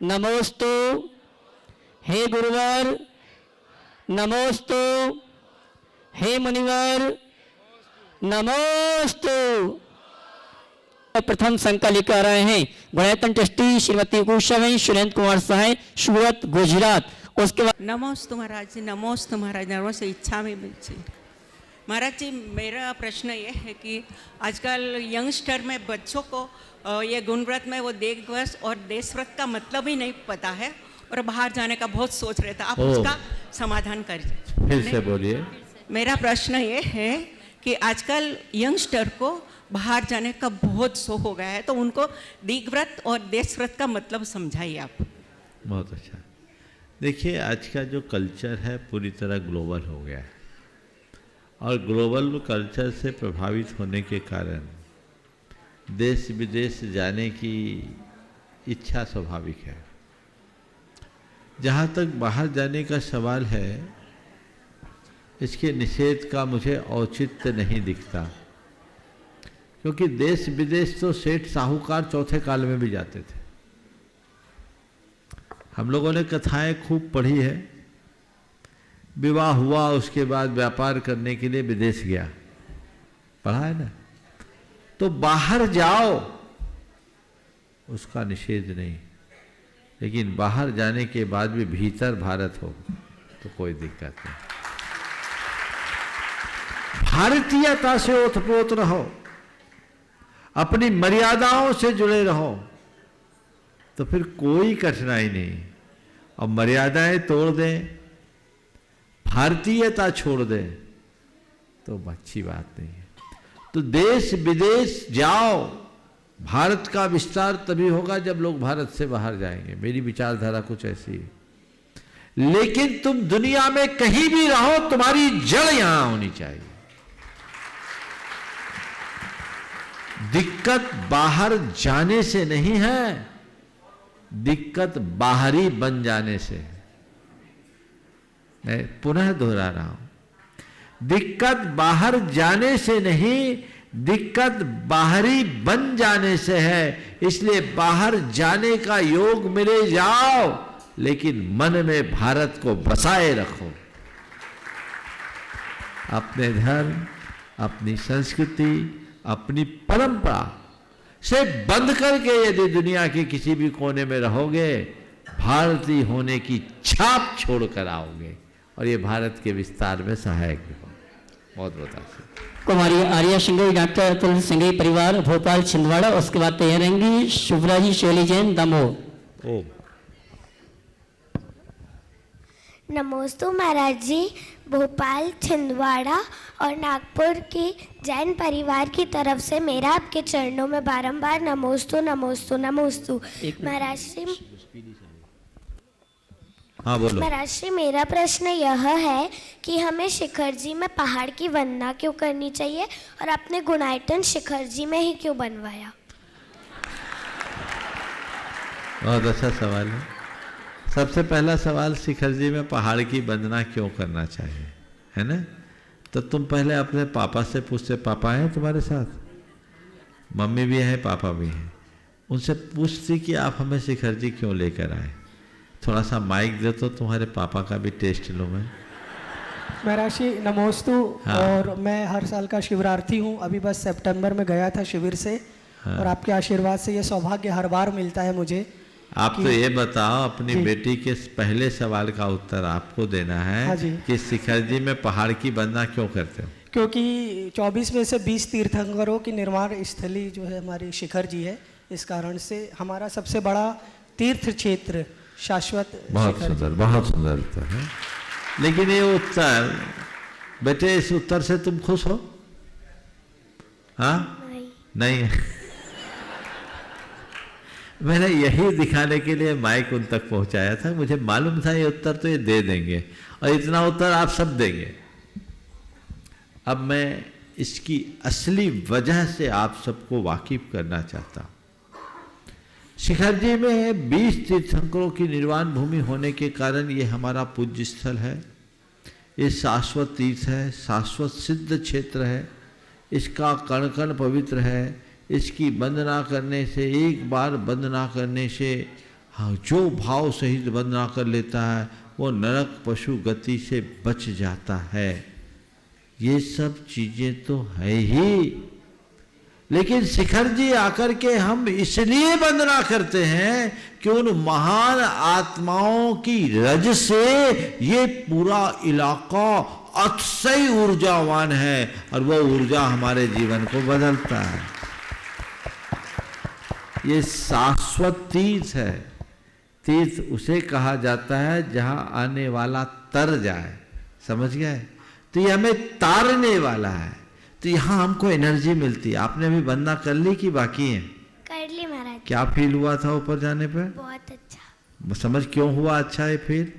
नमोस्तु हे गुरुवर, नमोस्तु हे मुनिवर, नमोस्तु। प्रथम शंका लेकर आ रहे हैं गुणायतन ट्रस्टी श्रीमती कुशवाई सुरेंद्र कुमार साहब, सूरत, गुजरात। उसके बाद नमोस्तु महाराज जी, नमोस्तु महाराज, नमोस्तु इच्छा में जी। महाराज जी, मेरा प्रश्न ये है कि आजकल यंगस्टर में बच्चों को ये गुणव्रत में वो देशव्रत और देशव्रत का मतलब ही नहीं पता है और बाहर जाने का बहुत सोच रहे थे, आप उसका समाधान करिए। फिर से बोलिए। मेरा प्रश्न ये है कि आजकल यंगस्टर को बाहर जाने का बहुत शौक हो गया है, तो उनको दीर्घव्रत और देशव्रत का मतलब समझाइए आप। बहुत अच्छा। देखिए, आज का जो कल्चर है पूरी तरह ग्लोबल हो गया है और ग्लोबल कल्चर से प्रभावित होने के कारण देश विदेश जाने की इच्छा स्वाभाविक है। जहाँ तक बाहर जाने का सवाल है, इसके निषेध का मुझे औचित्य नहीं दिखता, क्योंकि देश विदेश तो सेठ साहूकार चौथे काल में भी जाते थे। हम लोगों ने कथाएं खूब पढ़ी है। विवाह हुआ, उसके बाद व्यापार करने के लिए विदेश गया, पढ़ा है ना। तो बाहर जाओ, उसका निषेध नहीं, लेकिन बाहर जाने के बाद भी भीतर भारत हो तो कोई दिक्कत नहीं। भारतीयता से ओतप्रोत रहो, अपनी मर्यादाओं से जुड़े रहो, तो फिर कोई कठिनाई नहीं। और मर्यादाएं तोड़ दें, भारतीयता छोड़ दें, तो अच्छी बात नहीं है। तो देश विदेश जाओ, भारत का विस्तार तभी होगा जब लोग भारत से बाहर जाएंगे। मेरी विचारधारा कुछ ऐसी है। लेकिन तुम दुनिया में कहीं भी रहो, तुम्हारी जड़ यहां होनी चाहिए। दिक्कत बाहर जाने से नहीं है, दिक्कत बाहरी बन जाने से है। मैं पुनः दोहरा रहा हूं, दिक्कत बाहर जाने से नहीं, दिक्कत बाहरी बन जाने से है। इसलिए बाहर जाने का योग मिले जाओ, लेकिन मन में भारत को बसाए रखो। अपने धर्म, अपनी संस्कृति, अपनी परंपरा से बंद करके यदि दुनिया के किसी भी कोने में रहोगे, भारतीय होने की छाप छोड़कर आओगे और ये भारत के विस्तार में सहायक भी होगा। बहुत बहुत आशीर्वाद। कुमारी आर्या सिंघई, डॉक्टर अतुल सिंघई परिवार, भोपाल, छिंदवाड़ा। उसके बाद तैयार रहेंगी शुभ्रा जी, शैली जैन, दमोह। ओम नमोस्तु महाराज जी, भोपाल, छिंदवाड़ा और नागपुर की जैन परिवार की तरफ से मेरा आपके चरणों में बारंबार नमोस्तु नमोस्तु नमोस्तु। महाराज श्री, हाँ बोलो। महाराज श्री, मेरा प्रश्न यह है कि हमें शिखर जी में पहाड़ की वंदना क्यों करनी चाहिए और आपने गुणायतन शिखर जी में ही क्यों बनवाया? बहुत अच्छा सवाल है। सबसे पहला सवाल, शिखर जी में पहाड़ की वंदना क्यों करना चाहिए, है ना। तो तुम पहले अपने पापा से पूछते, पापा हैं तुम्हारे साथ? मम्मी भी है, पापा भी हैं। उनसे पूछती कि आप हमें शिखर जी क्यों लेकर आए। थोड़ा सा माइक दे तो तुम्हारे पापा का भी टेस्ट लो। मैं महाराज जी नमोस्तु। हाँ। और मैं हर साल का शिवरार्थी हूँ। अभी बस सितंबर में गया था शिविर से। हाँ। और आपके आशीर्वाद से ये सौभाग्य हर बार मिलता है मुझे। आप तो ये बताओ, अपनी बेटी के पहले सवाल का उत्तर आपको देना है। हाँ जी। कि शिखर जी में पहाड़ की वंदना क्यों करते हो? क्योंकि 24 में से 20 तीर्थंकरों की निर्माण स्थली जो है हमारी शिखर जी है। इस कारण से हमारा सबसे बड़ा तीर्थ क्षेत्र शाश्वत बहुत सुंदर, बहुत सुंदर उत्तर है। लेकिन ये उत्तर, बेटे इस उत्तर से तुम खुश हो? हाँ नहीं। मैंने यही दिखाने के लिए माइक उन तक पहुंचाया था। मुझे मालूम था ये उत्तर तो ये दे देंगे और इतना उत्तर आप सब देंगे। अब मैं इसकी असली वजह से आप सबको वाकिफ करना चाहता हूं। शिखर जी में 20 तीर्थंकरों की निर्वाण भूमि होने के कारण ये हमारा पूज्य स्थल है। ये शाश्वत तीर्थ है, शाश्वत सिद्ध क्षेत्र है। इसका कण कण पवित्र है। इसकी वंदना करने से, एक बार वंदना करने से हाँ, जो भाव सहित वंदना कर लेता है वो नरक पशु गति से बच जाता है। ये सब चीजें तो है ही, लेकिन शिखर जी आकर के हम इसलिए वंदना करते हैं कि उन महान आत्माओं की रज से ये पूरा इलाका अतिशय ऊर्जावान है और वो ऊर्जा हमारे जीवन को बदलता है। ये शाश्वत तीर्थ है। तीर्थ उसे कहा जाता है जहां आने वाला तर जाए, समझ गए? तो ये हमें तारने वाला है, तो यहाँ हमको एनर्जी मिलती है। आपने अभी वंदना कर ली कि बाकी है? कर ली महाराज। क्या फील हुआ था ऊपर जाने पे? बहुत अच्छा। समझ क्यों हुआ अच्छा है फील?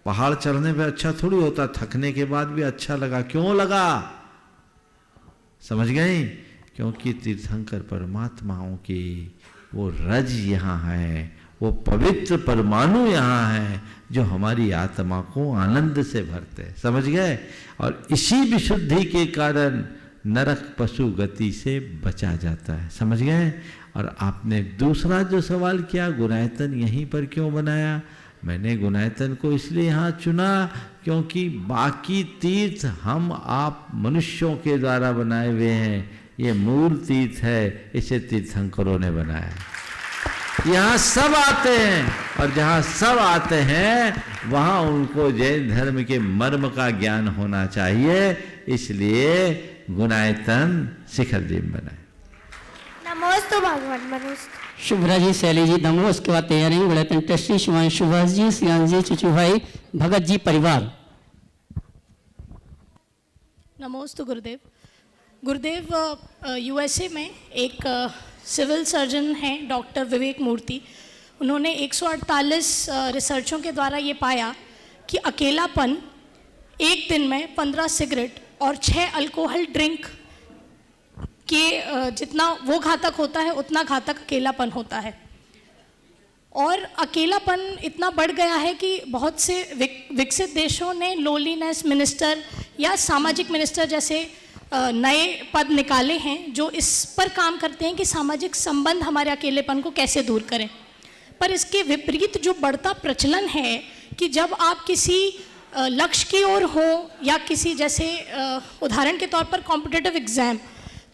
पहाड़ चढ़ने पे अच्छा थोड़ी होता, थकने के बाद भी अच्छा लगा। क्यों लगा? समझ गए? क्योंकि तीर्थंकर परमात्माओं की वो रज यहाँ है, वो पवित्र परमाणु यहाँ है जो हमारी आत्मा को आनंद से भरते हैं। समझ गए? और इसी विशुद्धि के कारण नरक पशु गति से बचा जाता है। समझ गए? और आपने दूसरा जो सवाल किया, गुणायतन यहीं पर क्यों बनाया? मैंने गुणायतन को इसलिए यहाँ चुना क्योंकि बाकी तीर्थ हम आप मनुष्यों के द्वारा बनाए हुए हैं, ये मूल तीर्थ है, इसे तीर्थंकरों ने बनाया। यहाँ सब आते हैं और जहाँ सब आते हैं वहाँ उनको जैन धर्म के मर्म का ज्ञान होना चाहिए, इसलिए गुणायतन शिखर जी बनाए। नमोस्तु भगवान मनुष्य। शुभ्रा जी, शैली जी दमो, उसके बाद तैयार रहेंगे गुणायतन ट्रस्टी शिवान सुभाष जी, सियान जी, चुचू भाई, भगत जी परिवार। नमोस्तु गुरुदेव। गुरुदेव, यूएसए में एक सिविल सर्जन हैं डॉक्टर विवेक मूर्ति, उन्होंने 148 रिसर्चों के द्वारा ये पाया कि अकेलापन एक दिन में 15 सिगरेट और 6 अल्कोहल ड्रिंक के जितना वो घातक होता है उतना घातक अकेलापन होता है। और अकेलापन इतना बढ़ गया है कि बहुत से विकसित देशों ने लोनलीनेस मिनिस्टर या सामाजिक मिनिस्टर जैसे नए पद निकाले हैं जो इस पर काम करते हैं कि सामाजिक संबंध हमारे अकेलेपन को कैसे दूर करें। पर इसके विपरीत जो बढ़ता प्रचलन है कि जब आप किसी लक्ष्य की ओर हो या किसी जैसे उदाहरण के तौर पर कॉम्पिटिटिव एग्ज़ाम,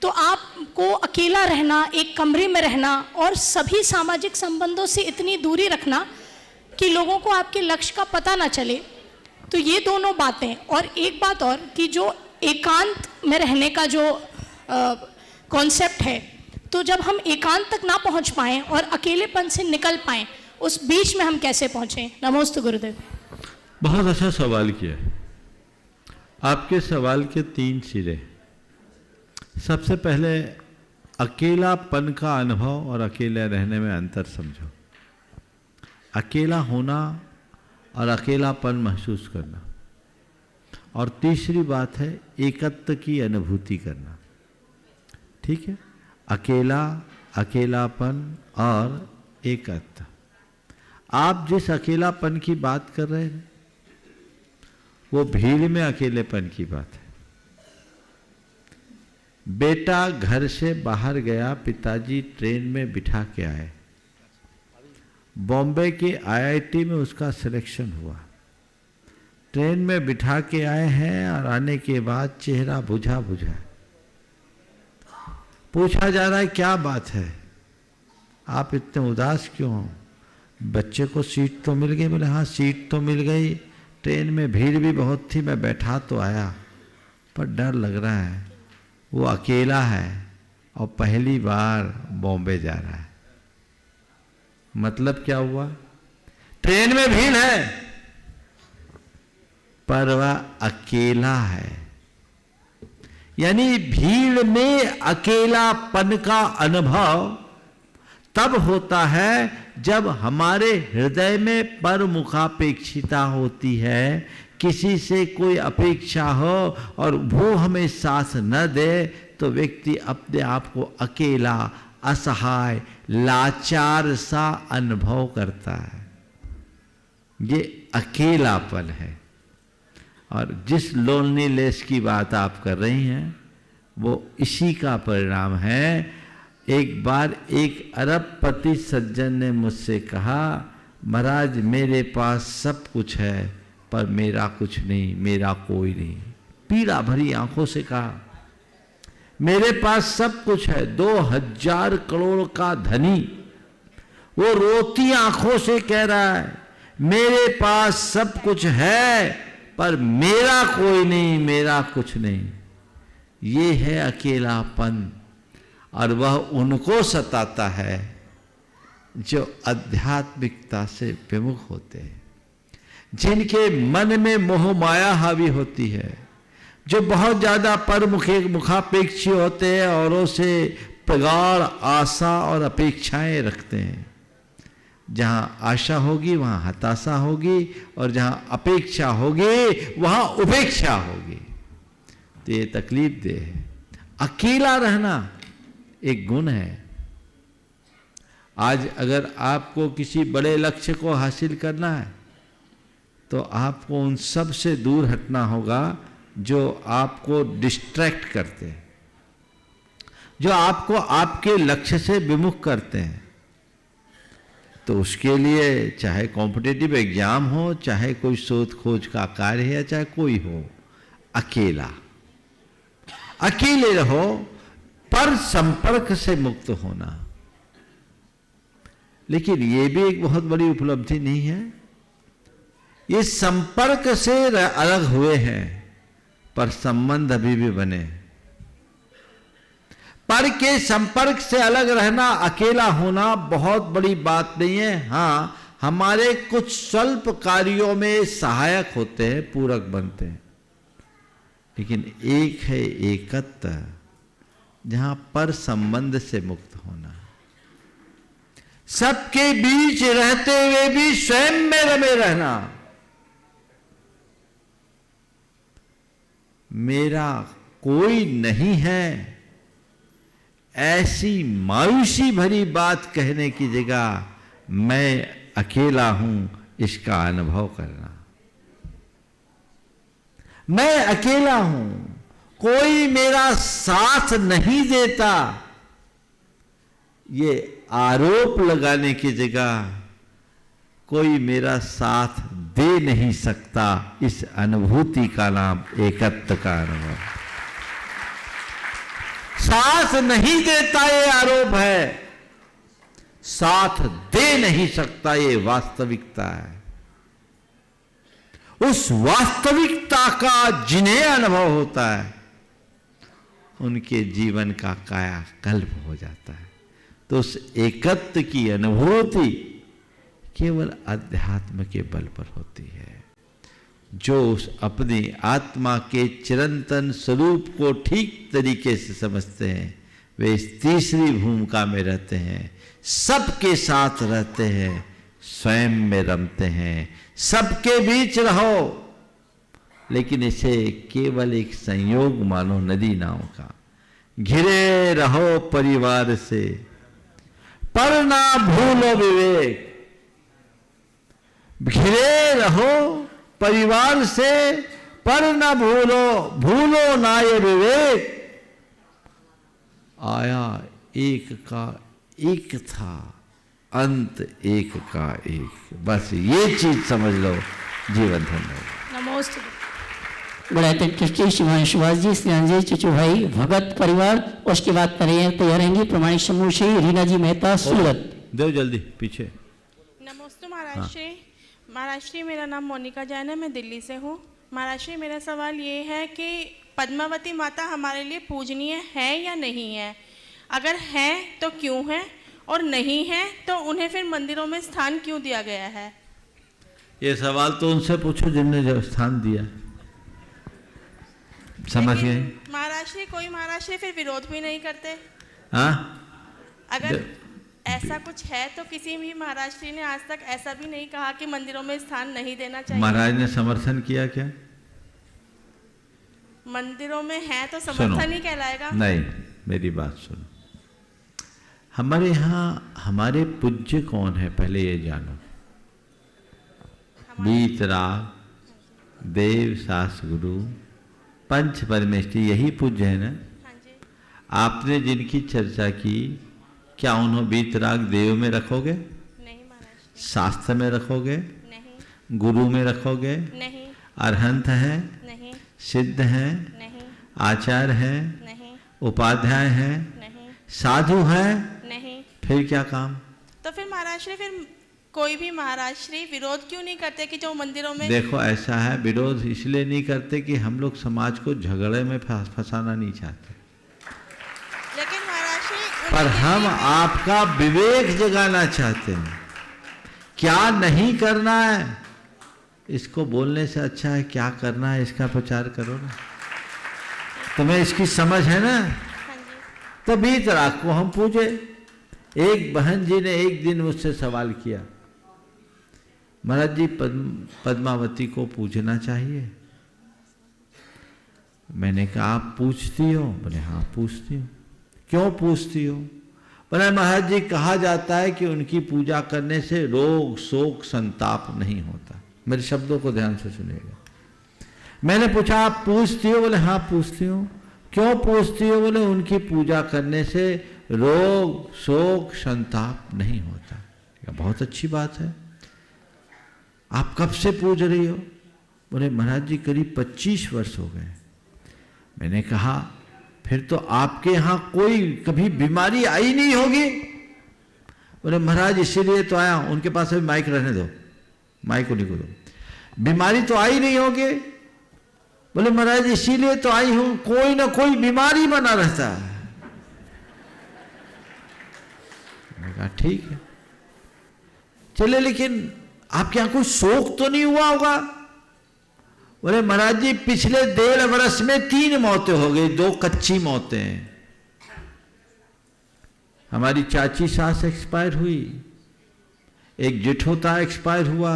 तो आपको अकेला रहना, एक कमरे में रहना और सभी सामाजिक संबंधों से इतनी दूरी रखना कि लोगों को आपके लक्ष्य का पता ना चले। तो ये दोनों बातें, और एक बात और कि जो एकांत में रहने का जो कॉन्सेप्ट है, तो जब हम एकांत तक ना पहुंच पाएं और अकेलेपन से निकल पाएं, उस बीच में हम कैसे पहुंचें? नमोस्तु गुरुदेव। बहुत अच्छा सवाल किया। आपके सवाल के 3 सिरे। सबसे पहले अकेलापन का अनुभव और अकेले रहने में अंतर समझो। अकेला होना और अकेलापन महसूस करना, और तीसरी बात है एकत्व की अनुभूति करना। ठीक है? अकेला, अकेलापन और एकत्व। आप जिस अकेलापन की बात कर रहे हैं वो भीड़ में अकेलेपन की बात है। बेटा घर से बाहर गया, पिताजी ट्रेन में बिठा के आए, बॉम्बे के आईआईटी में उसका सिलेक्शन हुआ, ट्रेन में बिठा के आए हैं और आने के बाद चेहरा बुझा बुझा। पूछा जा रहा है क्या बात है, आप इतने उदास क्यों हो? बच्चे को सीट तो मिल गई। बोले हाँ सीट तो मिल गई, ट्रेन में भीड़ भी बहुत थी, मैं बैठा तो आया पर डर लग रहा है। वो अकेला है और पहली बार बॉम्बे जा रहा है। मतलब क्या हुआ? ट्रेन में भीड़ है पर वह अकेला है। यानी भीड़ में अकेलापन का अनुभव तब होता है जब हमारे हृदय में परमुखापेक्षिता होती है, किसी से कोई अपेक्षा हो और वो हमें साथ न दे तो व्यक्ति अपने आप को अकेला, असहाय, लाचार सा अनुभव करता है। ये अकेलापन है। और जिस लोनलीनेस की बात आप कर रही हैं वो इसी का परिणाम है। एक बार एक अरबपति सज्जन ने मुझसे कहा, महाराज मेरे पास सब कुछ है पर मेरा कुछ नहीं, मेरा कोई नहीं। पीड़ा भरी आंखों से कहा, मेरे पास सब कुछ है, 2000 करोड़ का धनी वो रोती आंखों से कह रहा है मेरे पास सब कुछ है पर मेरा कोई नहीं, मेरा कुछ नहीं। ये है अकेलापन, और वह उनको सताता है जो आध्यात्मिकता से विमुख होते हैं, जिनके मन में मोह माया हावी होती है, जो बहुत ज्यादा मुखापेक्षी होते हैं, औरों से प्रगाढ़ आशा और अपेक्षाएं रखते हैं। जहां आशा होगी वहां हताशा होगी, और जहां अपेक्षा होगी वहां उपेक्षा होगी। तो ये तकलीफ दे है। अकेला रहना एक गुण है। आज अगर आपको किसी बड़े लक्ष्य को हासिल करना है तो आपको उन सब से दूर हटना होगा जो आपको डिस्ट्रैक्ट करते हैं, जो आपको आपके लक्ष्य से विमुख करते हैं। तो उसके लिए चाहे कॉम्पिटिटिव एग्जाम हो, चाहे कोई शोध खोज का कार्य है, चाहे कोई हो, अकेले रहो पर संपर्क से मुक्त होना। लेकिन ये भी एक बहुत बड़ी उपलब्धि नहीं है। ये संपर्क से अलग हुए हैं पर संबंध अभी भी बने। पर के संपर्क से अलग रहना, अकेला होना बहुत बड़ी बात नहीं है। हाँ, हमारे कुछ स्वल्प कार्यों में सहायक होते हैं, पूरक बनते हैं। लेकिन एक है एकत्व, जहां पर संबंध से मुक्त होना। सबके बीच रहते हुए भी स्वयं में रमे रहना। मेरा कोई नहीं है, ऐसी मायूसी भरी बात कहने की जगह मैं अकेला हूं, इसका अनुभव करना। मैं अकेला हूं, कोई मेरा साथ नहीं देता, ये आरोप लगाने की जगह कोई मेरा साथ दे नहीं सकता, इस अनुभूति का नाम एकत्व का अनुभव। साथ नहीं देता ये आरोप है, साथ दे नहीं सकता ये वास्तविकता है। उस वास्तविकता का जिन्हें अनुभव होता है उनके जीवन का कायाकल्प हो जाता है। तो उस एकत्व की अनुभूति केवल अध्यात्म के बल पर होती है। जो उस अपनी आत्मा के चिरंतन स्वरूप को ठीक तरीके से समझते हैं, वे इस तीसरी भूमिका में रहते हैं, सबके साथ रहते हैं, स्वयं में रमते हैं। सबके बीच रहो, लेकिन इसे केवल एक संयोग मानो नदी नाव का। घिरे रहो परिवार से, पर ना भूलो विवेक। घिरे रहो परिवार से, पर न भूलो ना ये विवेक। आया एक का एक था, अंत एक का एक। बस ये चीज समझ लो, जीवन धन्य। नमस्ते। बड़ा ट्रस्टी शिवांशुवास जी, स्नेहांजलि चचू भाई, भगत परिवार, उसके बाद तैयार रहेंगे प्रमाणिक समूह श्री रीना जी मेहता, सूरत। दो जल्दी पीछे। नमस्ते महाराज श्री। महाराज श्री, मेरा नाम मोनिका जैन है, मैं दिल्ली से हूँ। महाराज श्री, मेरा सवाल ये है कि पद्मावती माता हमारे लिए पूजनीय है या नहीं है? अगर है तो क्यों है, और नहीं है तो उन्हें फिर मंदिरों में स्थान क्यों दिया गया है? ये सवाल तो उनसे पूछो जिनने जो स्थान दिया। समझ गए महाराज श्री? कोई महाराज श्री फिर विरोध भी नहीं करते? हाँ, अगर ऐसा कुछ है तो किसी भी महाराज श्री ने आज तक ऐसा भी नहीं कहा कि मंदिरों में स्थान नहीं देना चाहिए। महाराज ने समर्थन किया क्या? मंदिरों में है तो समर्थन ही कहलाएगा? नहीं, मेरी बात सुनो। हमारे यहाँ हमारे पूज्य कौन है पहले ये जानो। वीतराग, देव, सास गुरु, पंच परमेष्ठी, यही पूज्य है ना। हाँ जी। आपने जिनकी चर्चा की, क्या उन्होंने वीतराग देव में रखोगे? नहीं महाराज। शास्त्र में रखोगे, नहीं, गुरु में रखोगे, नहीं, अरहंत है, नहीं, सिद्ध है, नहीं, आचार्य है, नहीं, उपाध्याय है, नहीं, साधु है, नहीं। फिर क्या काम? तो फिर महाराज श्री, फिर कोई भी महाराज श्री विरोध क्यों नहीं करते कि जो मंदिरों में? देखो ऐसा है, विरोध इसलिए नहीं करते कि हम लोग समाज को झगड़े में फंसाना नहीं चाहते, लेकिन महाराज श्री पर हम आपका विवेक जगाना चाहते हैं। क्या नहीं करना है इसको बोलने से अच्छा है क्या करना है इसका प्रचार करो ना। तुम्हें इसकी समझ है ना? हाँ जी, तो वीतराग को हम पूजे। एक बहन जी ने एक दिन मुझसे सवाल किया, महाराज जी पद्मावती को पूजना चाहिए? मैंने कहा आप पूछती हो? बोले हाँ पूछती हूँ। क्यों पूछती हो? बोले महाराज जी कहा जाता है कि उनकी पूजा करने से रोग शोक संताप नहीं होता। मेरे शब्दों को ध्यान से सुनिएगा। मैंने पूछा आप पूछती हो? बोले हाँ पूछती हूँ। क्यों पूछती हो? बोले उनकी पूजा करने से रोग शोक संताप नहीं होता। बहुत अच्छी बात है। आप कब से पूज रही हो? बोले महाराज जी करीब 25 वर्ष हो गए। मैंने कहा फिर तो आपके यहाँ कोई कभी बीमारी आई नहीं होगी? बोले महाराज इसीलिए तो आया हूं। उनके पास अभी माइक रहने दो, माइक उन्हीं को दो। बीमारी तो आई नहीं होगी? बोले महाराज इसीलिए तो आई हूं, कोई ना कोई बीमारी बना रहता है। मैंने कहा ठीक है चले, लेकिन आपके यहाँ कोई शोक तो नहीं हुआ होगा? बोले महाराज जी पिछले 1.5 वर्ष में 3 मौतें हो गई, 2 कच्ची मौतें। हमारी चाची सास एक्सपायर हुई, एक जेठोता एक्सपायर हुआ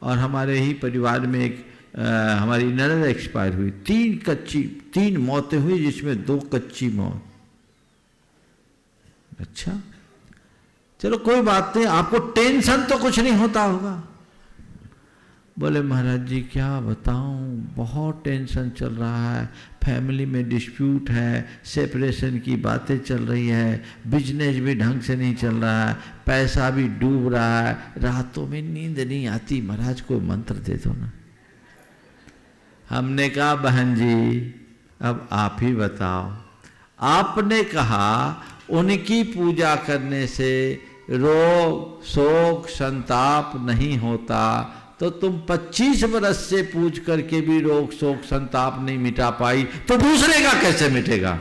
और हमारे ही परिवार में एक हमारी ननद एक्सपायर हुई। 3 मौतें हुई जिसमें 2 कच्ची मौत। अच्छा चलो कोई बात नहीं, आपको टेंशन तो कुछ नहीं होता होगा? बोले महाराज जी क्या बताऊं, बहुत टेंशन चल रहा है, फैमिली में डिस्प्यूट है, सेपरेशन की बातें चल रही है, बिजनेस भी ढंग से नहीं चल रहा है, पैसा भी डूब रहा है, रातों में नींद नहीं आती। महाराज को मंत्र दे दो ना। हमने कहा बहन जी अब आप ही बताओ, आपने कहा उनकी पूजा करने से रोग शोक संताप नहीं होता, तो तुम 25 वर्ष से पूज करके भी रोग शोक संताप नहीं मिटा पाई, तो दूसरे का कैसे मिटेगा?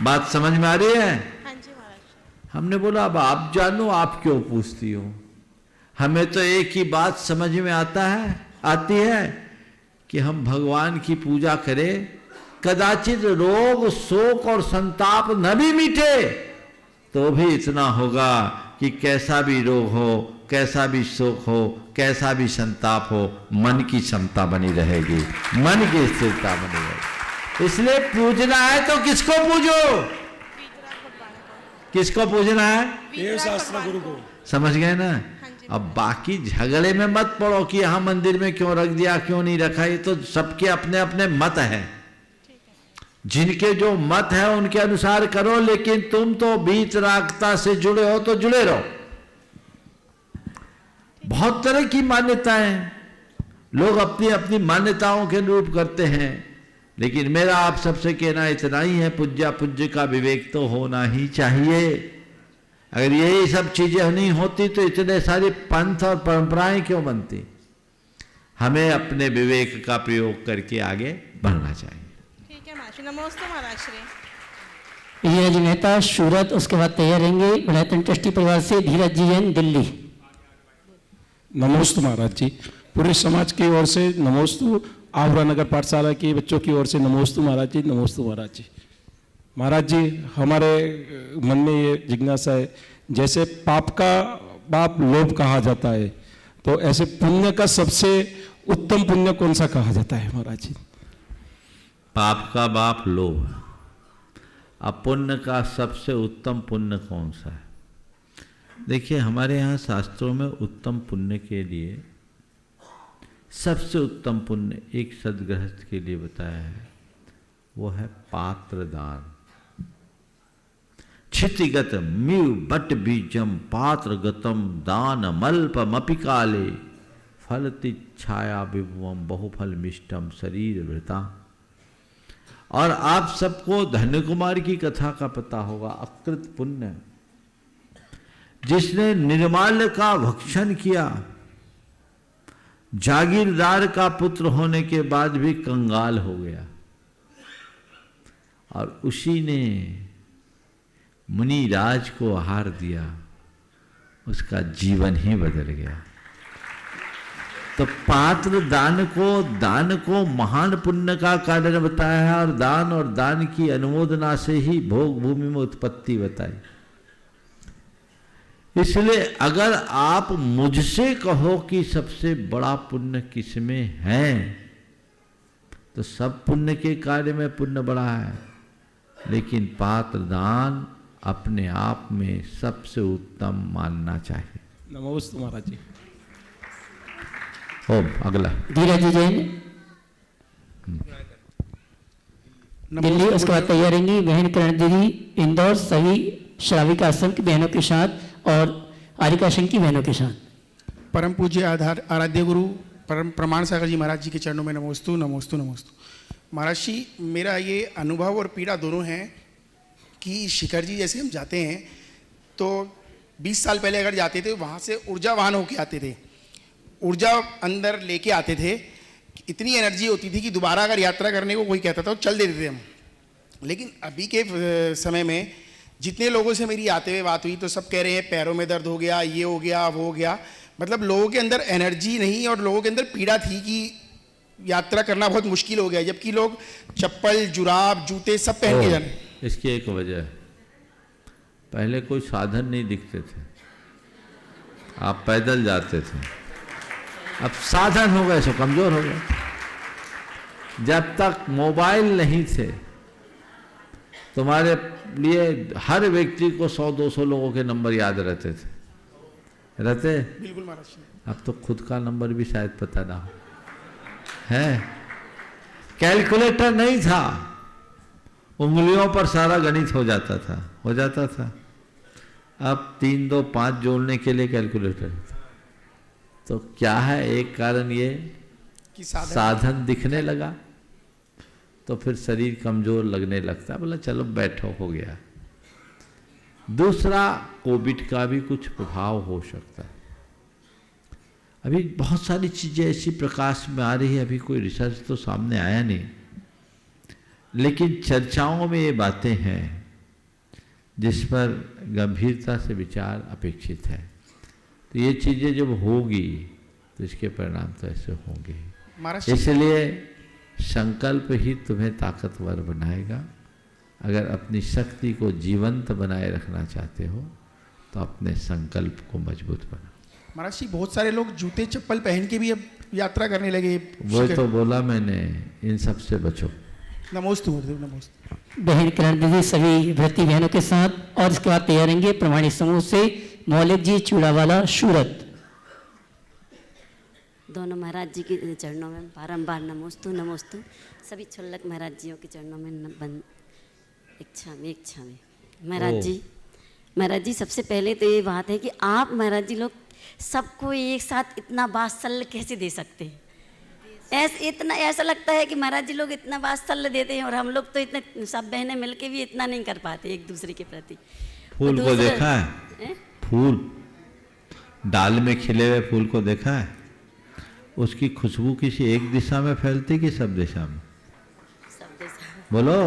बात समझ में आ रही है? हाँ जी महाराज। हमने बोला अब आप जानो, आप क्यों पूछती हो? हमें तो एक ही बात समझ में आती है कि हम भगवान की पूजा करें, कदाचित रोग शोक और संताप न भी मिटे तो भी इतना होगा कि कैसा भी रोग हो, कैसा भी शोक हो, कैसा भी संताप हो, मन की क्षमता बनी रहेगी, मन की स्थिरता बनी रहेगी। इसलिए पूजना है तो किसको पूजो? किसको पूजना है? देव शास्त्र गुरु को। समझ गए ना? अब बाकी झगड़े में मत पड़ो कि यहाँ मंदिर में क्यों रख दिया क्यों नहीं रखा, ये तो सबके अपने अपने मत है। जिनके जो मत है उनके अनुसार करो, लेकिन तुम तो वीतरागता से जुड़े हो तो जुड़े रहो। बहुत तरह की मान्यताएं लोग अपनी अपनी मान्यताओं के अनुरूप करते हैं, लेकिन मेरा आप सबसे कहना इतना ही है, पूज्या पूज्य का विवेक तो होना ही चाहिए। अगर यही सब चीजें नहीं होती तो इतने सारे पंथ और परंपराएं क्यों बनती? हमें अपने विवेक का प्रयोग करके आगे बढ़ना चाहिए। ठीक है महाराज। नमस्ते महाराज श्री। धीरज मेहता सूरत, उसके बाद तैयार रहेंगे बड़ायतन ट्रस्टी परिवार से धीरज जी जैन दिल्ली। नमोस्तु महाराज जी, पूरे समाज की ओर से नमोस्तु, आवरा नगर पाठशाला के बच्चों की ओर से नमोस्तु महाराज जी, नमोस्तु महाराज जी। महाराज जी हमारे मन में ये जिज्ञासा है, जैसे पाप का बाप लोभ कहा जाता है, तो ऐसे पुण्य का सबसे उत्तम पुण्य कौन सा कहा जाता है महाराज जी? पाप का बाप लोभ, अब पुण्य का सबसे उत्तम पुण्य कौन सा है? देखिए हमारे यहाँ शास्त्रों में उत्तम पुण्य के लिए सबसे उत्तम पुण्य एक सद्गृहस्थ के लिए बताया है, वो है पात्र दान। क्षितिगत मिव बट बीजम पात्र गतम दान मल्पमपि काले फलति छाया विभुवम बहुफल मिष्टम शरीर वृता। और आप सबको धन्य कुमार की कथा का पता होगा, अकृत पुण्य, जिसने निर्माल्य का भक्षण किया, जागीरदार का पुत्र होने के बाद भी कंगाल हो गया, और उसी ने मुनिराज को आहार दिया, उसका जीवन ही बदल गया। तो पात्र दान को महान पुण्य का कारण बताया है, और दान की अनुमोदना से ही भोग भूमि में उत्पत्ति बताई। इसलिए अगर आप मुझसे कहो कि सबसे बड़ा पुण्य किसमें है, तो सब पुण्य के कार्य में पुण्य बड़ा है, लेकिन पात्र दान अपने आप में सबसे उत्तम मानना चाहिए। नमोस्तु महाराज जी। ओम अगला धीरज जैन दिल्ली, उसके बाद तैयार रहेंगी बहन करण दीदी इंदौर, सभी श्राविका आश्रम की बहनों के साथ और आरिका सिंह की बहनों के साथ। परम पूज्य आराध्य गुरु परम प्रमाण सागर जी महाराज जी के चरणों में नमोस्तु नमोस्तु नमोस्तु। महाराज जी, मेरा ये अनुभव और पीड़ा दोनों हैं कि शिखर जी जैसे हम जाते हैं तो 20 साल पहले अगर जाते थे वहाँ से ऊर्जावान होके आते थे, ऊर्जा अंदर लेके आते थे, इतनी एनर्जी होती थी कि दोबारा अगर यात्रा करने को कोई कहता था तो चल देते थे हम। लेकिन अभी के समय में जितने लोगों से मेरी आते हुए बात हुई तो सब कह रहे हैं पैरों में दर्द हो गया, ये हो गया, वो हो गया। मतलब लोगों के अंदर एनर्जी नहीं और लोगों के अंदर पीड़ा थी कि यात्रा करना बहुत मुश्किल हो गया, जबकि लोग चप्पल जुराब जूते सब पहन के जाने। इसकी एक वजह है, पहले कोई साधन नहीं दिखते थे, आप पैदल जाते थे, अब साधन हो गए सो कमजोर हो गए। जब तक मोबाइल नहीं थे तुम्हारे लिए हर व्यक्ति को 100-200 लोगों के नंबर याद रहते थे, रहते? बिल्कुल महाराज जी। अब तो खुद का नंबर भी शायद पता ना हो, है? कैलकुलेटर नहीं था, उंगलियों पर सारा गणित हो जाता था। अब 3, 2, 5 जोड़ने के लिए कैलकुलेटर। तो क्या है, एक कारण ये कि साधन दिखने लगा तो फिर शरीर कमजोर लगने लगता है, बोला चलो बैठो, हो गया। दूसरा, कोविड का भी कुछ प्रभाव हो सकता है। अभी बहुत सारी चीजें ऐसी प्रकाश में आ रही है, अभी कोई रिसर्च तो सामने आया नहीं, लेकिन चर्चाओं में ये बातें हैं जिस पर गंभीरता से विचार अपेक्षित है। तो ये चीजें जब होगी तो इसके परिणाम तो ऐसे होंगे। इसलिए संकल्प ही तुम्हें ताकतवर बनाएगा। अगर अपनी शक्ति को जीवंत बनाए रखना चाहते हो तो अपने संकल्प को मजबूत बनाओ। महाराज जी, बहुत सारे लोग जूते चप्पल पहन के भी अब यात्रा करने लगे। वो तो बोला मैंने, इन सब से बचो। नमोस्तु नमोस्तु। बहन करण दीदी सभी भ्रती बहनों के साथ, और इसके बाद तैयार रहेंगे प्रमाणित समूह से मौलिक जी चूड़ावाला सूरत। दोनों महाराज जी के चरणों में बारंबार नमोस्तु नमोस्तु। सभी छुल्लक महाराज जियों के चरणों में इच्छा में महाराज जी सबसे पहले तो ये बात है कि आप महाराज जी लोग सबको एक साथ इतना वात्सल्य कैसे दे सकते हैं? ऐसा लगता है कि महाराज जी लोग इतना वात्सल्य देते हैं और हम लोग तो इतने सब बहनें मिलके भी इतना नहीं कर पाते एक दूसरे के प्रति। फूल को देखा है? फूल डाल में खिले हुए फूल को देखा है? उसकी खुशबू किसी एक दिशा में फैलती कि सब दिशा में? सब दिशा में। बोलो।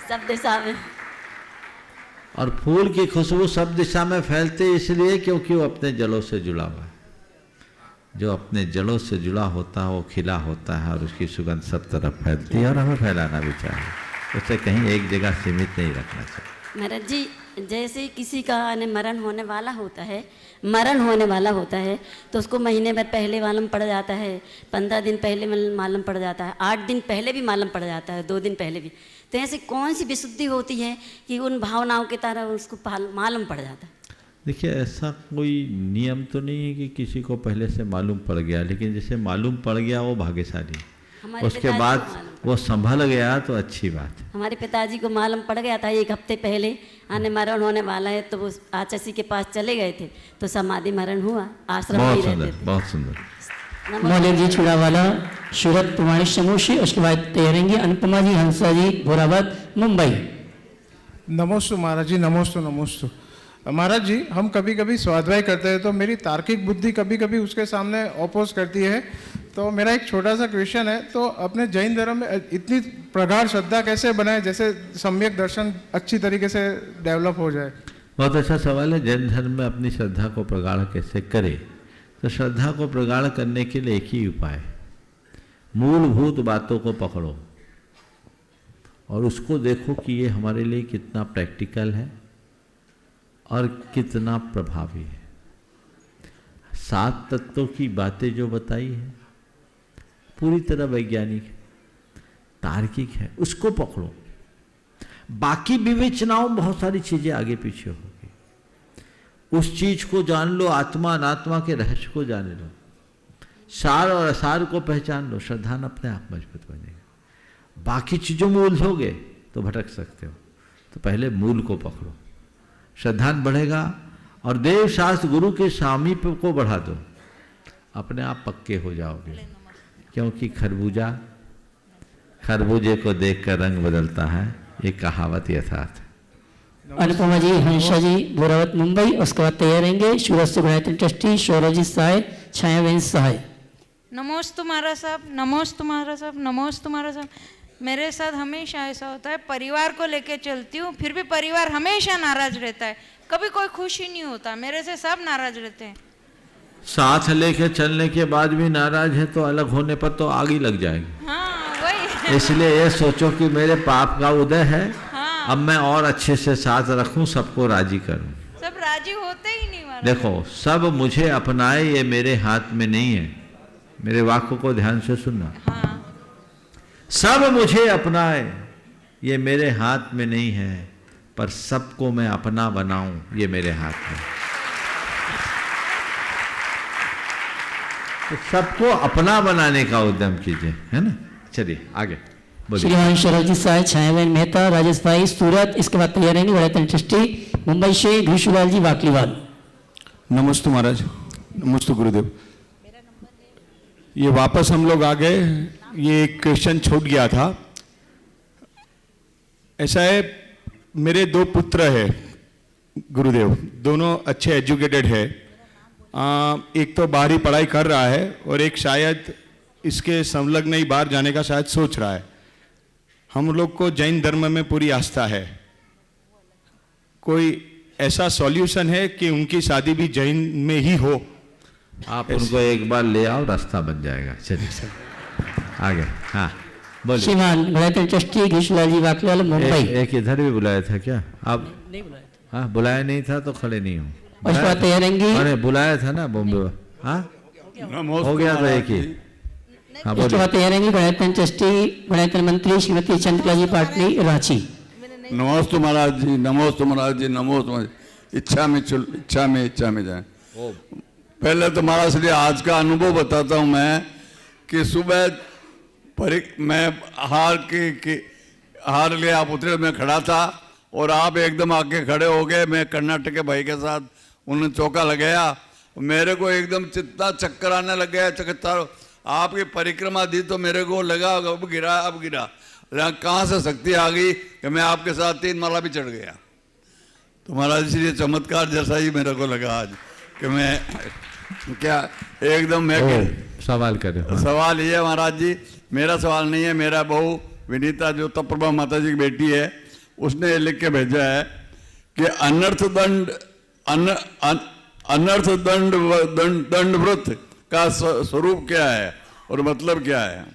सब दिशा में। और फूल की खुशबू सब दिशा में फैलती इसलिए क्योंकि वो अपने जड़ों से जुड़ा हुआ है। जो अपने जड़ों से जुड़ा होता है वो खिला होता है और उसकी सुगंध सब तरफ फैलती है, और हमें फैलाना भी चाहिए, उसे कहीं एक जगह सीमित नहीं रखना चाहिए। महाराज जी, जैसे किसी का मरण होने वाला होता है तो उसको महीने भर पहले मालूम पड़ जाता है, 15 दिन पहले मालूम पड़ जाता है, 8 दिन पहले भी मालूम पड़ जाता है, 2 दिन पहले भी। तो ऐसी कौन सी विशुद्धि होती है कि उन भावनाओं की तरह उसको मालूम पड़ जाता है? देखिए, ऐसा कोई नियम तो नहीं है कि किसी को पहले से मालूम पड़ गया, लेकिन जैसे मालूम पड़ गया वो भाग्यशाली, उसके बाद वो संभल गया तो अच्छी बात है। हमारे पिताजी को मालूम पड़ गया था 1 हफ्ते पहले, आने मरण होने वाला है, तो वो आचार्य के पास चले गए थे तो समाधि मरण हुआ, आश्रम में बहुत ही सुंदर, रहते थे। बहुत सुंदर। मौलिक जी चूड़ावाला सूरत प्रमाणित समूशी, उसके बाद तैयारेंगे अनुपमा जी हंसा जी भोरावत मुंबई। नमोस्तु महाराज जी, नमोस्तु नमोस्तु। महाराज जी, हम कभी कभी स्वाध्याय करते हैं तो मेरी तार्किक बुद्धि कभी कभी उसके सामने अपोज करती है। तो मेरा एक छोटा सा क्वेश्चन है, तो अपने जैन धर्म में इतनी प्रगाढ़ श्रद्धा कैसे बनाए जैसे सम्यक दर्शन अच्छी तरीके से डेवलप हो जाए? बहुत अच्छा सवाल है। जैन धर्म में अपनी श्रद्धा को प्रगाढ़ कैसे करे? तो श्रद्धा को प्रगाढ़ करने के लिए एक ही उपाय, मूलभूत बातों को पकड़ो और उसको देखो कि ये हमारे लिए कितना प्रैक्टिकल है और कितना प्रभावी है। 7 तत्वों की बातें जो बताई है पूरी तरह वैज्ञानिक है, तार्किक है, उसको पकड़ो। बाकी विवेचनाओं बहुत सारी चीजें आगे पीछे होगी, उस चीज को जान लो, आत्मा अनात्मा के रहस्य को जान लो, सार और असार को पहचान लो, श्रद्धा अपने आप मजबूत बनेगा। बाकी चीजों में उलझोगे तो भटक सकते हो, तो पहले मूल को पकड़ो, श्रद्धान बढ़ेगा। और देव शास्त्र गुरु के सामीप्य को बढ़ा दो, अपने आप पक्के हो जाओगे। क्योंकि खरबूजे को देखकर रंग बदलता है, ये कहावत यथार्थ है। अनुपमा जी हंसा जी भोरावत मुंबई, उसके बाद तैयार रहेंगे सूरत से गायत्री ट्रस्टी सौरजी साय छायावेन सहाय। नमोस्तु महाराज साहब, नमोस्तु महाराज साहब, नमोस्तु महाराज साहब। मेरे साथ हमेशा ऐसा होता है, परिवार को लेके चलती हूँ, फिर भी परिवार हमेशा नाराज रहता है, कभी कोई खुश ही नहीं होता, मेरे से सब नाराज रहते हैं। साथ लेके चलने के बाद भी नाराज है तो अलग होने पर तो आग ही लग जाएगी। हाँ वही। इसलिए ये सोचो कि मेरे पाप का उदय है, हाँ। अब मैं और अच्छे से साथ रखूं, सबको राजी करूं। सब राजी होते ही नहीं महाराज। देखो, सब मुझे अपनाए ये मेरे हाथ में नहीं है, मेरे वाक्य को ध्यान से सुनना। हाँ। सब मुझे अपनाए ये मेरे हाथ में नहीं है, पर सबको मैं अपना बनाऊं ये मेरे हाथ में। तो सबको अपना बनाने का उद्यम कीजिए, है ना। चलिए आगे बोलिए। श्रीमान शरद जी साय छायावेन मेहता राजेश भाई सूरत, इसके बाद तैयार रहेंगे गायत्री ट्रस्टी मुंबई से घुशुलाल जी वाकलीवाल। नमस्ते महाराज, नमस्ते गुरुदेव। ये वापस हम लोग आ गए, ये एक क्वेश्चन छूट गया था। ऐसा है, मेरे 2 पुत्र है गुरुदेव, दोनों अच्छे एजुकेटेड है। एक तो बाहरी पढ़ाई कर रहा है और एक शायद इसके संलग्न ही बाहर जाने का शायद सोच रहा है। हम लोग को जैन धर्म में पूरी आस्था है, कोई ऐसा सॉल्यूशन है कि उनकी शादी भी जैन में ही हो? आप उनको एक बार ले आओ, रास्ता बन जाएगा। चलिए सर आगे। हाँ बोलिए। श्रीमान गायत्री ट्रस्टी घुशुलाल जी वाकलीवाल मुंबई। एक इधर भी बुलाया था क्या आप? नहीं बुलाया था। हाँ बुलाया नहीं था तो खड़े नहीं हूँ। उसके बाद तैयार रहेंगे। अरे बुलाया था ना बॉम्बे। हाँ हो गया तो एक ही। हाँ उसके बाद तैयार रहेंगे गायत्री ट्रस्टी गणतंत्र मंत्री श्रीमती चंद्रकला जी पाटनी रांची। नमोस्तु महाराज जी, नमोस्तु महाराज जी, नमोस्तु महाराज। इच्छा में जाए। पहले तो महाराज जी आज का अनुभव बताता हूँ मैं, कि सुबह मैं हार ले आप उतरे, मैं खड़ा था और आप एकदम आके खड़े हो गए। मैं कर्नाटक के भाई के साथ उन्होंने चौका लगाया, मेरे को एकदम चित्ता चक्कर आने लग गया। चक्कर आपकी परिक्रमा दी तो मेरे को लगा अब गिरा कहाँ से शक्ति आ गई कि मैं आपके साथ 3 माला भी चढ़ गया। तो महाराज जी ये चमत्कार जैसा ही मेरे को लगा आज, कि मैं क्या एकदम मैं सवाल करें। हाँ। सवाल ये है महाराज जी, मेरा सवाल नहीं है, मेरा बहू विनीता जो तप्रभा माता जी की बेटी है, उसने ये लिख के भेजा है कि अनर्थ दंड व्रत का स्वरूप क्या है और मतलब क्या है?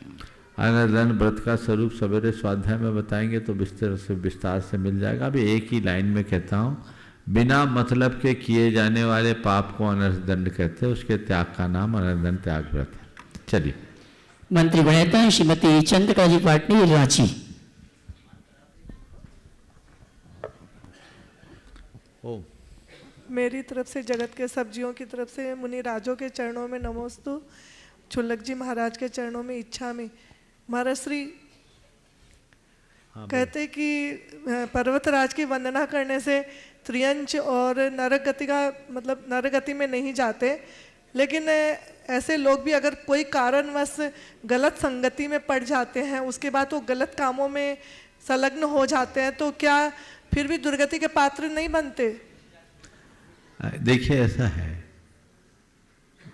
अनर्थ व्रत का स्वरूप सवेरे स्वाध्याय में बताएंगे तो विस्तार से मिल जाएगा। अभी एक ही लाइन में कहता हूँ, बिना मतलब के किए जाने वाले पाप को अनर्थ दंड कहते हैं, उसके त्याग का नाम अनर्थ दंड त्याग व्रत है। चलिए। मंत्री गणेता श्रीमती चंद्रकला जी पाटनी रांची। मेरी तरफ से जगत के सब्जियों की तरफ से मुनि राजों के चरणों में नमोस्तु, छुल्लक जी महाराज के चरणों में इच्छा में। महाराज श्री कहते कि पर्वतराज की वंदना करने से त्रियंच और नरक गति का मतलब नरक गति में नहीं जाते, लेकिन ऐसे लोग भी अगर कोई कारणवश गलत संगति में पड़ जाते हैं, उसके बाद वो गलत कामों में संलग्न हो जाते हैं, तो क्या फिर भी दुर्गति के पात्र नहीं बनते? देखिए ऐसा है,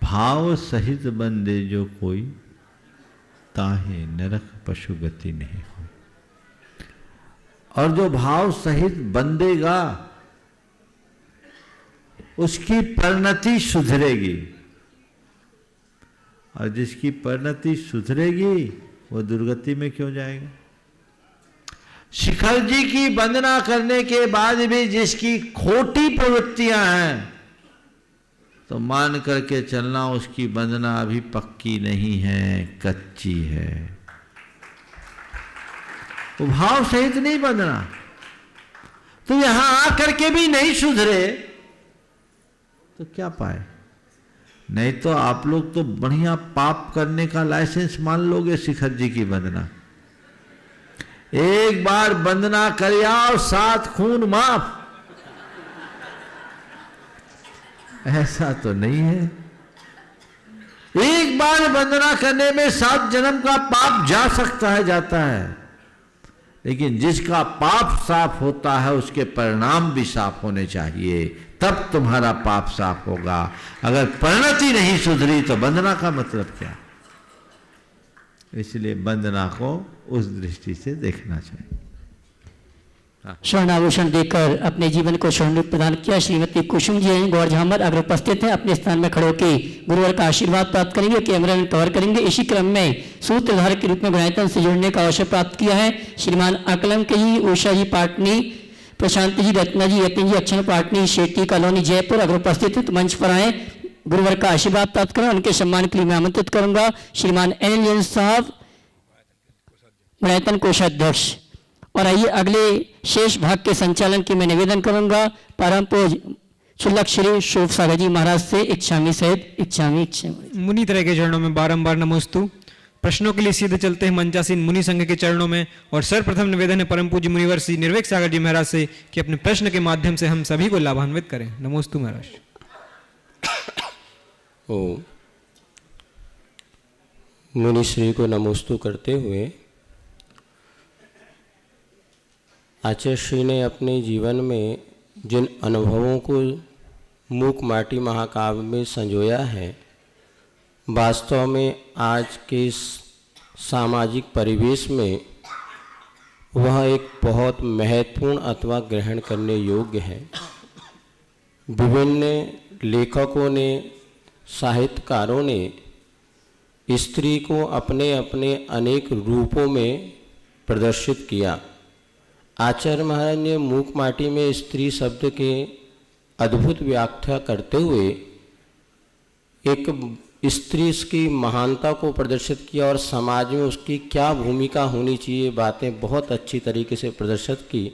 भाव सहित बंदे जो कोई, ताहे नरक पशु गति नहीं हो। और जो भाव सहित बंदेगा उसकी परिणति सुधरेगी, और जिसकी परिणति सुधरेगी वो दुर्गति में क्यों जाएगा? शिखर जी की वंदना करने के बाद भी जिसकी खोटी प्रवृत्तियां हैं, तो मान करके चलना उसकी वंदना अभी पक्की नहीं है, कच्ची है। वो भाव सहित नहीं वंदना। तो यहां आकर के भी नहीं सुधरे तो क्या पाए? नहीं तो आप लोग तो बढ़िया पाप करने का लाइसेंस मान लोगे शिखर जी की वंदना। एक बार वंदना कर आओ, 7 खून माफ। ऐसा तो नहीं है। एक बार वंदना करने में 7 जन्म का पाप जा सकता है, जाता है, लेकिन जिसका पाप साफ होता है उसके परिणाम भी साफ होने चाहिए, तब तुम्हारा पाप साफ होगा। अगर परिणति नहीं सुधरी तो वंदना का मतलब क्या? इसलिए वंदना को उस दृष्टि से देखना चाहिए। स्वर्णाभूषण देकर अपने जीवन को स्वर्ण प्रदान किया श्रीमती कुसुम जी गौर झामर अगर उपस्थित हैं, अपने स्थान में खड़े होकर गुरुवर का आशीर्वाद प्राप्त करेंगे, कैमरा में कवर करेंगे। इसी क्रम में सूत्रधारक के रूप में गुणायतन से जुड़ने का अवसर प्राप्त किया है श्रीमान अकलम के जी, उषा जी पाटनी, प्रशांत जी, रत्ना जी, यतिन जी, अक्षर पाटनी, शेट्टी कॉलोनी, जयपुर। अगर उपस्थित है तो मंच पर आए, गुरुवर का आशीर्वाद प्राप्त करें। उनके सम्मान के लिए मैं आमंत्रित करूंगा श्रीमान एन जैन साहब, गुणायतन कोषाध्यक्ष। और आइए अगले शेष भाग के संचालन की मैं निवेदन करूंगा परम पूज्य शुल्लक श्री शोभ सागर जी महाराज से। इच्छामी सहित इच्छामी मुनि तरह के चरणों में बारंबार नमोस्तु। प्रश्नों के लिए सीधे चलते हैं मंचासीन मुनि संघ के चरणों में, और सर्वप्रथम निवेदन है परम पूज्य मुनिवर श्री निर्वेक सागर जी महाराज से कि अपने प्रश्न के माध्यम से हम सभी को लाभान्वित करें। नमोस्तु महाराज। ओ मुनि श्री को नमोस्तु करते हुए आचार्य श्री ने अपने जीवन में जिन अनुभवों को मूक माटी महाकाव्य में संजोया है, वास्तव में आज के इस सामाजिक परिवेश में वह एक बहुत महत्वपूर्ण अथवा ग्रहण करने योग्य है। विभिन्न लेखकों ने, साहित्यकारों ने स्त्री को अपने अपने अनेक रूपों में प्रदर्शित किया। आचार्य महाराज ने मूक माटी में स्त्री शब्द के अद्भुत व्याख्या करते हुए एक स्त्री की महानता को प्रदर्शित किया और समाज में उसकी क्या भूमिका होनी चाहिए, बातें बहुत अच्छी तरीके से प्रदर्शित की।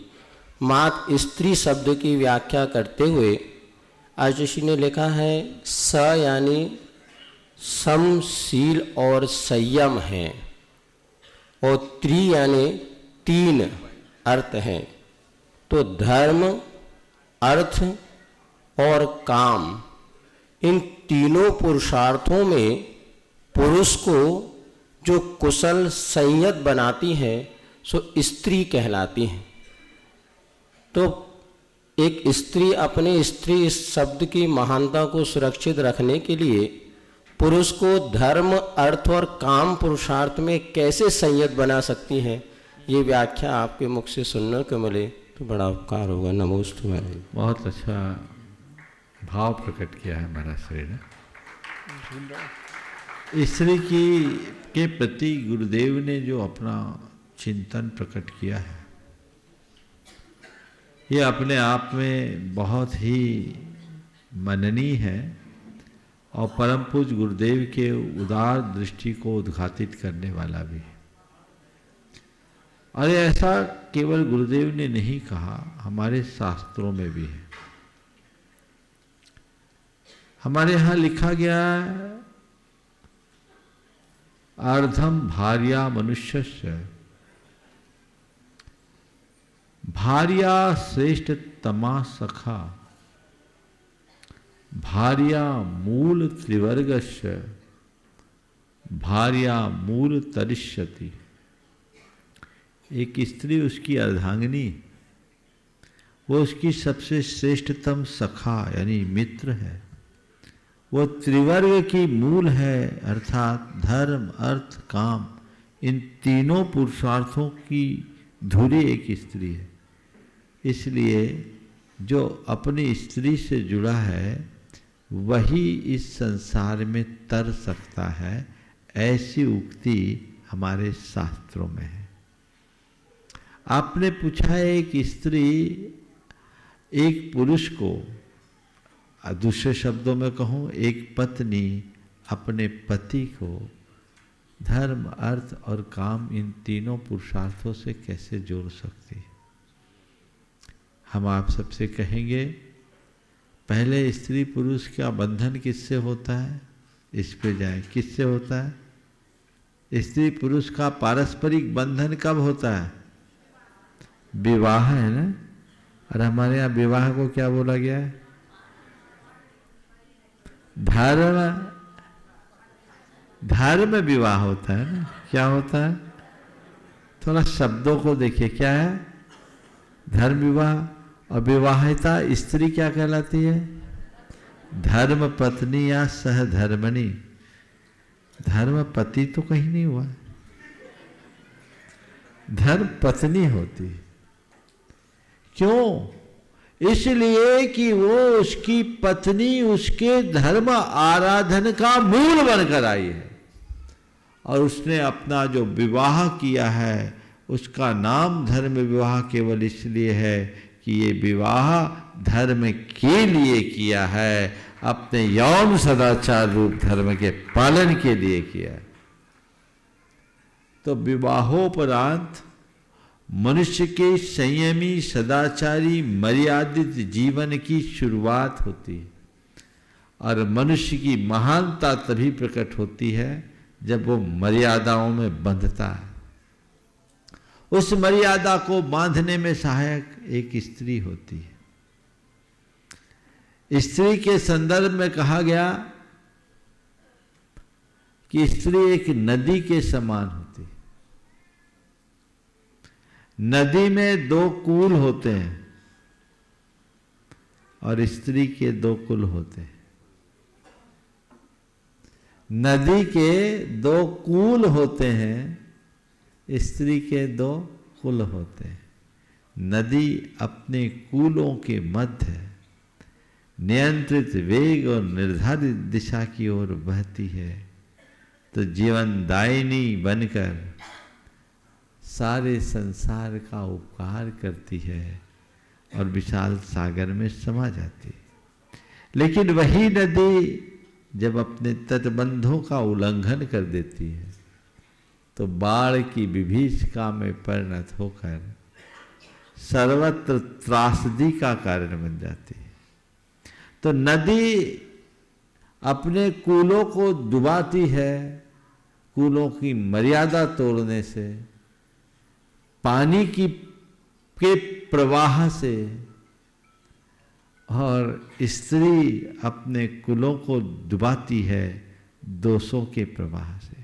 मात्र स्त्री शब्द की व्याख्या करते हुए आचार्य ने लिखा है स यानी समशील और संयम है, और त्रि यानी 3 अर्थ हैं। तो धर्म, अर्थ और काम, इन तीनों पुरुषार्थों में पुरुष को जो कुशल संयत बनाती है सो स्त्री कहलाती है। तो एक स्त्री अपने स्त्री इस शब्द की महानता को सुरक्षित रखने के लिए पुरुष को धर्म, अर्थ और काम पुरुषार्थ में कैसे संयत बना सकती है, ये व्याख्या आपके मुख से सुनने को मिले तो बड़ा उपकार होगा। नमोस्तु महाराज। बहुत अच्छा भाव प्रकट किया है महाराज श्री ने। स्त्री के प्रति गुरुदेव ने जो अपना चिंतन प्रकट किया है, ये अपने आप में बहुत ही मननीय है और परम पूज्य गुरुदेव के उदार दृष्टि को उद्घाटित करने वाला भी है। और ऐसा केवल गुरुदेव ने नहीं कहा, हमारे शास्त्रों में भी है। हमारे यहाँ लिखा गया है अर्धम भार्या मनुष्यस्य भार्या श्रेष्ठ तमा सखा, भार्या मूल त्रिवर्गस्य, भार्या मूल तरिष्यति। एक स्त्री उसकी अर्धांगिनी, वो उसकी सबसे श्रेष्ठतम सखा यानी मित्र है। वो त्रिवर्ग की मूल है, अर्थात धर्म अर्थ काम, इन तीनों पुरुषार्थों की धुरी एक स्त्री है। इसलिए जो अपनी स्त्री से जुड़ा है वही इस संसार में तर सकता है, ऐसी उक्ति हमारे शास्त्रों में है। आपने पूछा एक स्त्री एक पुरुष को, दूसरे शब्दों में कहूँ एक पत्नी अपने पति को धर्म अर्थ और काम इन तीनों पुरुषार्थों से कैसे जोड़ सकती है। हम आप सबसे कहेंगे पहले स्त्री पुरुष का बंधन किससे होता है, इस पे जाए। किससे होता है? स्त्री पुरुष का पारस्परिक बंधन कब होता है? विवाह है ना। और हमारे यहाँ विवाह को क्या बोला गया है? धर्म विवाह होता है ना। क्या होता है? थोड़ा शब्दों को देखिए, क्या है? धर्म विवाह। और विवाहिता स्त्री क्या कहलाती है? धर्म पत्नी या सहधर्मणी। धर्म पति तो कहीं नहीं हुआ, धर्म पत्नी होती। क्यों? इसलिए कि वो उसकी पत्नी उसके धर्म आराधन का मूल बनकर आई है, और उसने अपना जो विवाह किया है उसका नाम धर्म विवाह केवल इसलिए है कि ये विवाह धर्म के लिए किया है, अपने यौन सदाचार रूप धर्म के पालन के लिए किया है। तो विवाहोपरांत मनुष्य के संयमी सदाचारी मर्यादित जीवन की शुरुआत होती है, और मनुष्य की महानता तभी प्रकट होती है जब वो मर्यादाओं में बंधता है। उस मर्यादा को बांधने में सहायक एक स्त्री होती है। स्त्री के संदर्भ में कहा गया कि स्त्री एक नदी के समान होती है। नदी में दो कूल होते हैं और स्त्री के दो कुल होते हैं। नदी के दो कूल होते हैं, स्त्री के दो कुल होते हैं। नदी अपने कूलों के मध्य नियंत्रित वेग और निर्धारित दिशा की ओर बहती है, तो जीवनदायिनी बनकर सारे संसार का उपकार करती है और विशाल सागर में समा जाती है। लेकिन वही नदी जब अपने तटबंधों का उल्लंघन कर देती है तो बाढ़ की विभीषिका में परिणत होकर सर्वत्र त्रासदी का कारण बन जाती है। तो नदी अपने कूलों को डुबाती है, कूलों की मर्यादा तोड़ने से, पानी के प्रवाह से, और स्त्री अपने कुलों को डुबाती है दोषों के प्रवाह से।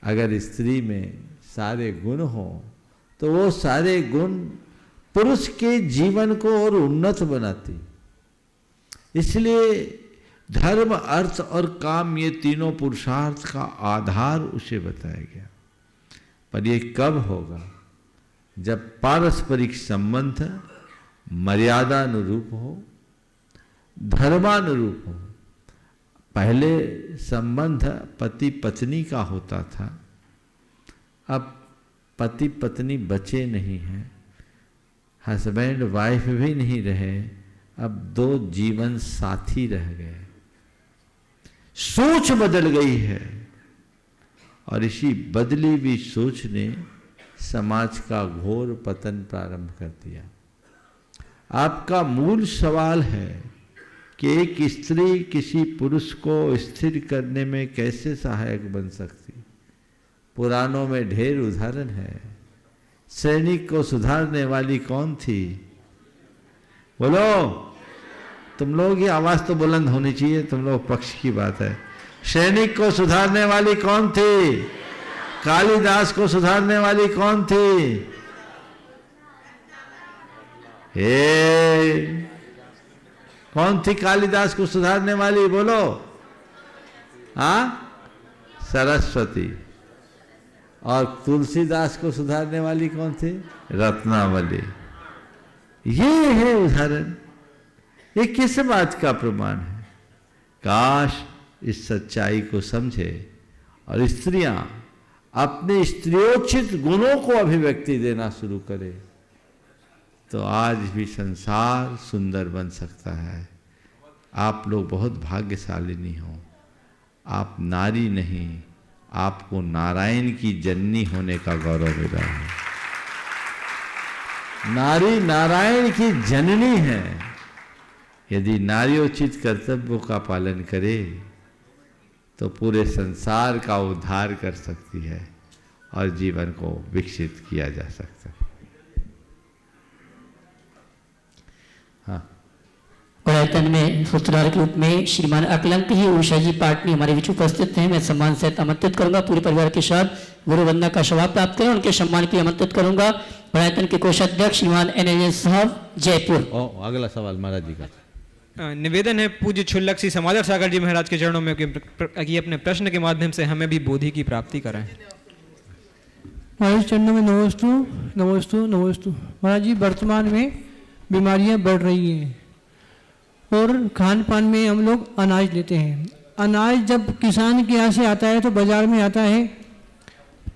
अगर स्त्री में सारे गुण हो तो वो सारे गुण पुरुष के जीवन को और उन्नत बनाती। इसलिए धर्म अर्थ और काम ये तीनों पुरुषार्थ का आधार उसे बताया गया। पर ये कब होगा? जब पारस्परिक संबंध मर्यादानुरूप हो, धर्मानुरूप हो। पहले संबंध पति पत्नी का होता था, अब पति पत्नी बचे नहीं हैं, हस्बैंड वाइफ भी नहीं रहे, अब दो जीवन साथी रह गए। सोच बदल गई है, और इसी बदली हुई सोच ने समाज का घोर पतन प्रारंभ कर दिया। आपका मूल सवाल है कि एक स्त्री किसी पुरुष को स्थिर करने में कैसे सहायक बन सकती। पुराणों में ढेर उदाहरण है। श्रेणी को सुधारने वाली कौन थी? बोलो, तुम लोगों की आवाज तो बुलंद होनी चाहिए, तुम लोग पक्ष की बात है। सैनिक को सुधारने वाली कौन थी? कालिदास को सुधारने वाली कौन थी? कौन थी कालिदास को सुधारने वाली? बोलो। सरस्वती। और तुलसीदास को सुधारने वाली कौन थी? रत्नावली। ये है उदाहरण। ये किस बात का प्रमाण है? काश इस सच्चाई को समझे और स्त्रियां अपने स्त्रियोचित गुणों को अभिव्यक्ति देना शुरू करें, तो आज भी संसार सुंदर बन सकता है। आप लोग बहुत भाग्यशालिनी हो। आप नारी नहीं, आपको नारायण की जननी होने का गौरव मिला है। नारी नारायण की जननी है। यदि नारियोचित कर्तव्यों का पालन करे तो पूरे संसार का उद्धार कर सकती है और जीवन को विकसित किया जा सकता है। हाँ, आयतन में सूत्रधार के रूप में श्रीमान अकलंक ही उषा जी पाटनी हमारे बीच उपस्थित हैं। मैं सम्मान से आमंत्रित करूंगा पूरे परिवार के साथ गुरु वंदना का शवाब प्राप्त करें। उनके सम्मान के लिए आमंत्रित करूंगा आयतन के कोषाध्यक्ष श्रीमान NNS साहब जयपुर। अगला सवाल महाराज जी का निवेदन है पूज्य छुल्लक श्री समादर सागर जी महाराज के चरणों में कि अपने प्रश्न के माध्यम से हमें भी बोधि की प्राप्ति कराएं। महाराज चरणों में नमोस्तु नमोस्तु नमोस्तु। महाराज जी, वर्तमान में बीमारियां बढ़ रही हैं और खान पान में हम लोग अनाज लेते हैं। अनाज जब किसान के यहाँ से आता है तो बाजार में आता है,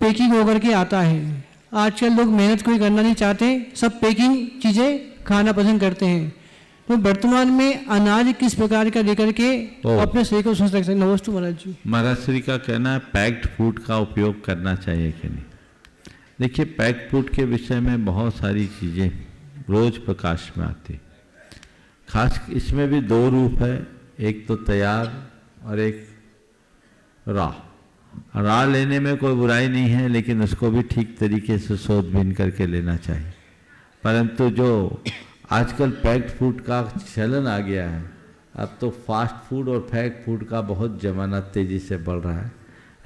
पैकिंग होकर के आता है। आजकल लोग मेहनत कोई करना नहीं चाहते, सब पैकिंग चीज़ें खाना पसंद करते हैं। तो वर्तमान में अनाज किस प्रकार का लेकर के अपने शरीर को स्वस्थ रख सकते? नमस्ते महाराज जी। महाराज श्री का कहना है पैक्ड फूड का उपयोग करना चाहिए कि नहीं। देखिए, पैक्ड फूड के विषय में बहुत सारी चीज़ें रोज प्रकाश में आती। खास इसमें भी दो रूप है, एक तो तैयार और एक राह लेने में कोई बुराई नहीं है, लेकिन उसको भी ठीक तरीके से सोच बीन करके लेना चाहिए। परंतु जो आजकल पैक्ड फूड का चलन आ गया है, अब तो फास्ट फूड और पैक्ड फूड का बहुत जमाना तेज़ी से बढ़ रहा है।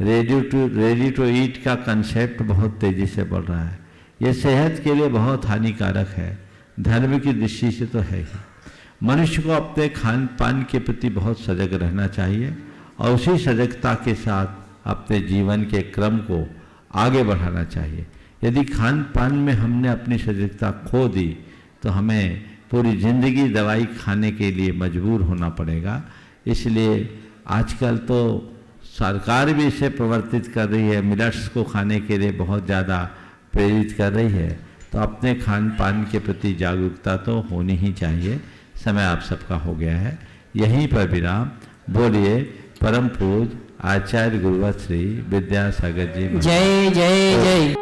रेडी टू ईट का कंसेप्ट बहुत तेज़ी से बढ़ रहा है। ये सेहत के लिए बहुत हानिकारक है, धर्म की दृष्टि से तो है ही। मनुष्य को अपने खान पान के प्रति बहुत सजग रहना चाहिए और उसी सजगता के साथ अपने जीवन के क्रम को आगे बढ़ाना चाहिए। यदि खान पान में हमने अपनी सजगता खो दी तो हमें पूरी ज़िंदगी दवाई खाने के लिए मजबूर होना पड़ेगा। इसलिए आजकल तो सरकार भी इसे प्रवर्तित कर रही है, मिलेट्स को खाने के लिए बहुत ज़्यादा प्रेरित कर रही है। तो अपने खान पान के प्रति जागरूकता तो होनी ही चाहिए। समय आप सबका हो गया है, यहीं पर विराम। बोलिए परम पूज्य आचार्य गुरुवर श्री विद्यासागर जी। जय जय जय।